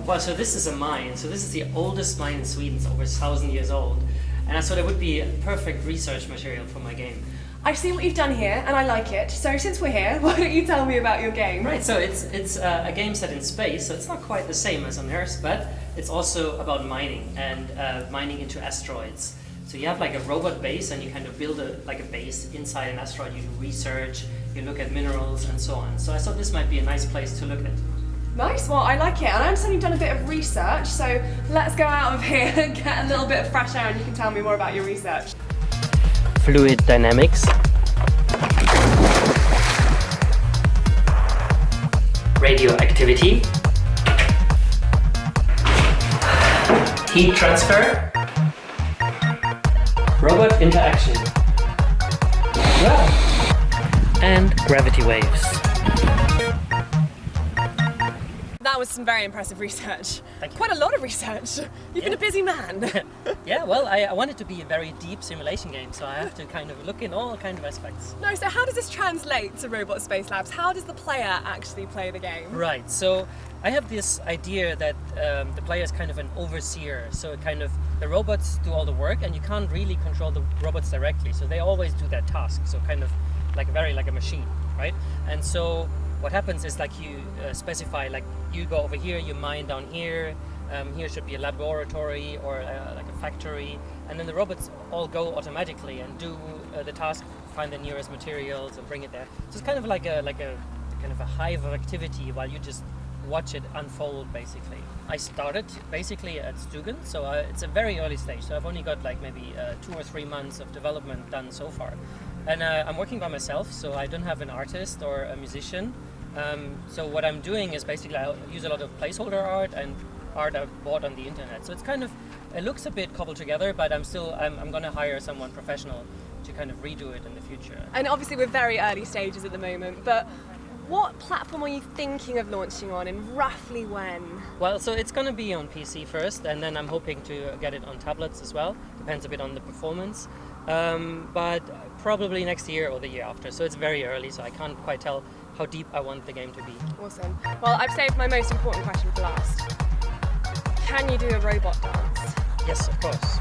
Well, so this is a mine. So this is the oldest mine in Sweden. It's over 1,000 years old. And I thought it would be perfect research material for my game. I've seen what you've done here, and I like it. So since we're here, why don't you tell me about your game? Right, so it's a game set in space, so it's not quite the same as on Earth, but it's also about mining and mining into asteroids. So you have like a robot base, and you kind of build a base inside an asteroid. You do research, you look at minerals, and so on. So I thought this might be a nice place to look at. Nice, well I like it, and I understand you've done a bit of research, so let's go out of here and get a little bit of fresh air and you can tell me more about your research. Fluid dynamics, radioactivity, heat transfer, robot interaction, and gravity waves. That was some very impressive research. Thank you. Quite a lot of research. You've been a busy man. Yeah, well, I want it to be a very deep simulation game, so I have to kind of look in all kind of aspects. No, so how does this translate to Robot Space Labs? How does the player actually play the game? Right, so I have this idea that the player is kind of an overseer, so the robots do all the work and you can't really control the robots directly, so they always do their task, so kind of like a machine, right? And so what happens is like you specify, like you go over here, you mine down here, here should be a laboratory or like a factory, and then the robots all go automatically and do the task, find the nearest materials and bring it there. So it's kind of like a kind of a hive of activity while you just watch it unfold basically. I started basically at Stugan, so it's a very early stage, so I've only got like maybe 2 or 3 months of development done so far. And I'm working by myself, so I don't have an artist or a musician. So what I'm doing is basically I use a lot of placeholder art and art I bought on the internet. So it's kind of, it looks a bit cobbled together, but I'm going to hire someone professional to kind of redo it in the future. And obviously we're very early stages at the moment, but what platform are you thinking of launching on and roughly when? Well, so it's going to be on PC first, and then I'm hoping to get it on tablets as well. Depends a bit on the performance. But probably next year or the year after. So it's very early, so I can't quite tell how deep I want the game to be. Awesome. Well, I've saved my most important question for last. Can you do a robot dance? Yes, of course.